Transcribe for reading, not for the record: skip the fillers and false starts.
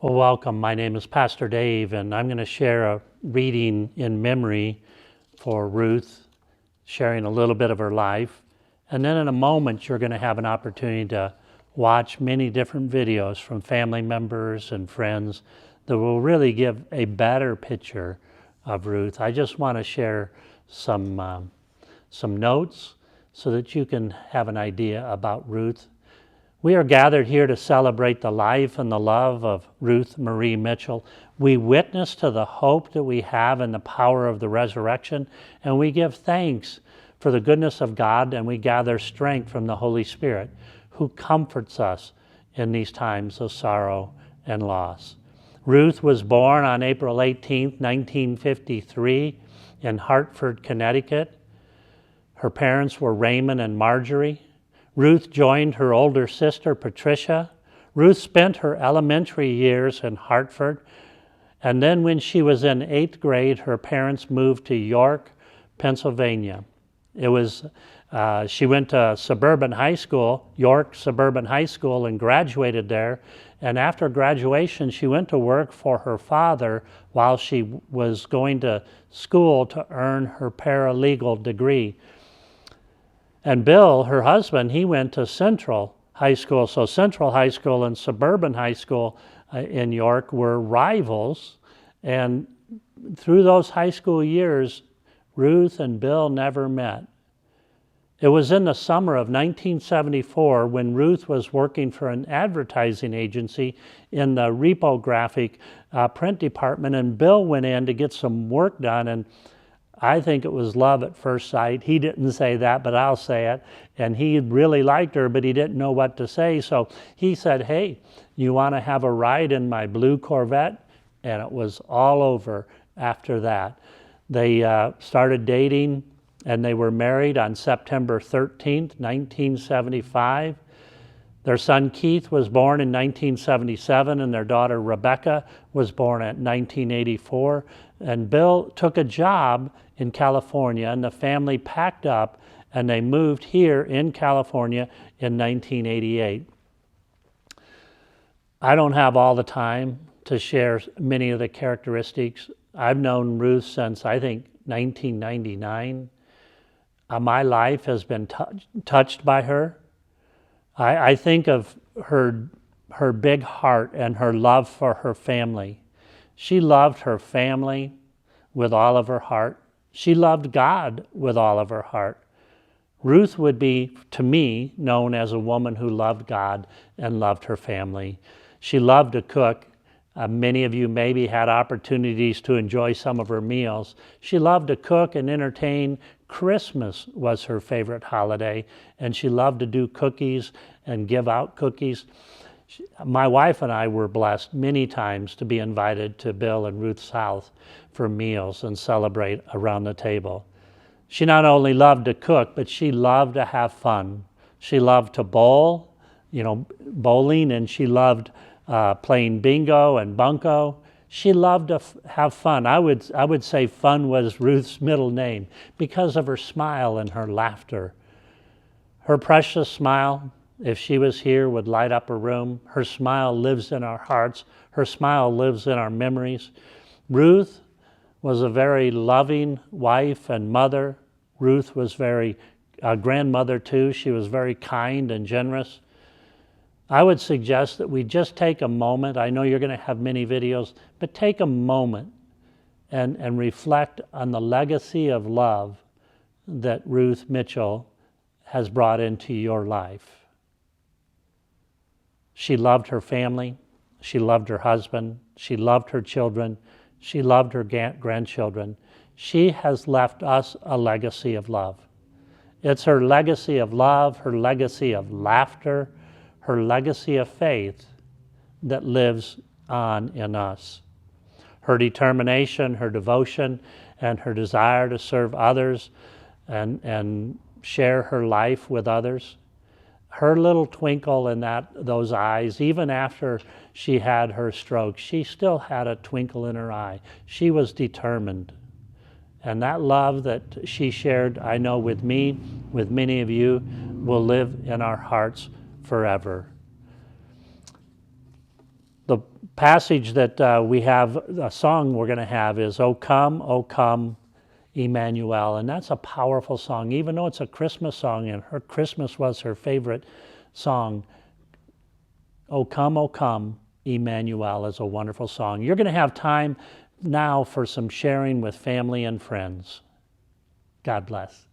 Well, welcome. My name is Pastor Dave, and I'm going to share a reading in memory for Ruth, sharing a little bit of her life. And then in a moment, you're going to have an opportunity to watch many different videos from family members and friends that will really give a better picture of Ruth. I just want to share some notes so that you can have an idea about Ruth. We are gathered here to celebrate the life and the love of Ruth Marie Mitchell. We witness to the hope that we have in the power of the resurrection, and we give thanks for the goodness of God, and we gather strength from the Holy Spirit, who comforts us in these times of sorrow and loss. Ruth was born on April 18, 1953, in Hartford, Connecticut. Her parents were Raymond and Marjorie. Ruth joined her older sister, Patricia. Ruth spent her elementary years in Hartford, and then when she was in 8th grade, her parents moved to York, Pennsylvania. She went to suburban high school, York Suburban High School, and graduated there. And after graduation, she went to work for her father while she was going to school to earn her paralegal degree. And Bill, her husband, he went to Central High School. So Central High School and Suburban High School in York were rivals. And through those high school years, Ruth and Bill never met. It was in the summer of 1974 when Ruth was working for an advertising agency in the reprographic print department, and Bill went in to get some work done, and I think it was love at first sight. He didn't say that, but I'll say it. And he really liked her, but he didn't know what to say. So he said, "Hey, you want to have a ride in my blue Corvette?" And it was all over after that. They started dating, and they were married on September 13th, 1975. Their son Keith was born in 1977, and their daughter Rebecca was born at 1984. And Bill took a job in California, and the family packed up and they moved here in California in 1988. I don't have all the time to share many of the characteristics. I've known Ruth since, I think, 1999. My life has been touched by her. I think of her big heart and her love for her family. She loved her family with all of her heart. She loved God with all of her heart. Ruth would be, to me, known as a woman who loved God and loved her family. She loved to cook. Many of you maybe had opportunities to enjoy some of her meals. She loved to cook and entertain. Christmas was her favorite holiday, and she loved to do cookies and give out cookies. My wife and I were blessed many times to be invited to Bill and Ruth's house for meals and celebrate around the table. She not only loved to cook, but she loved to have fun. She loved to bowl, bowling, and she loved playing bingo and bunco. She loved to have fun. I would say fun was Ruth's middle name because of her smile and her laughter. Her precious smile, if she was here, would light up a room. Her smile lives in our hearts. Her smile lives in our memories. Ruth was a very loving wife and mother. Ruth was a grandmother too. She was very kind and generous. I would suggest that we just take a moment. I know you're going to have many videos, but take a moment and reflect on the legacy of love that Ruth Mitchell has brought into your life. She loved her family. She loved her husband. She loved her children. She loved her grandchildren. She has left us a legacy of love. It's her legacy of love, her legacy of laughter, her legacy of faith that lives on in us. Her determination, her devotion, and her desire to serve others and share her life with others. Her little twinkle in those eyes, even after she had her stroke, she still had a twinkle in her eye. She was determined. And that love that she shared, I know, with me, with many of you, will live in our hearts forever. The passage that we have, a song we're going to have is O Come, Emmanuel. And that's a powerful song, even though it's a Christmas song and her Christmas was her favorite song. O Come, Emmanuel is a wonderful song. You're going to have time now for some sharing with family and friends. God bless.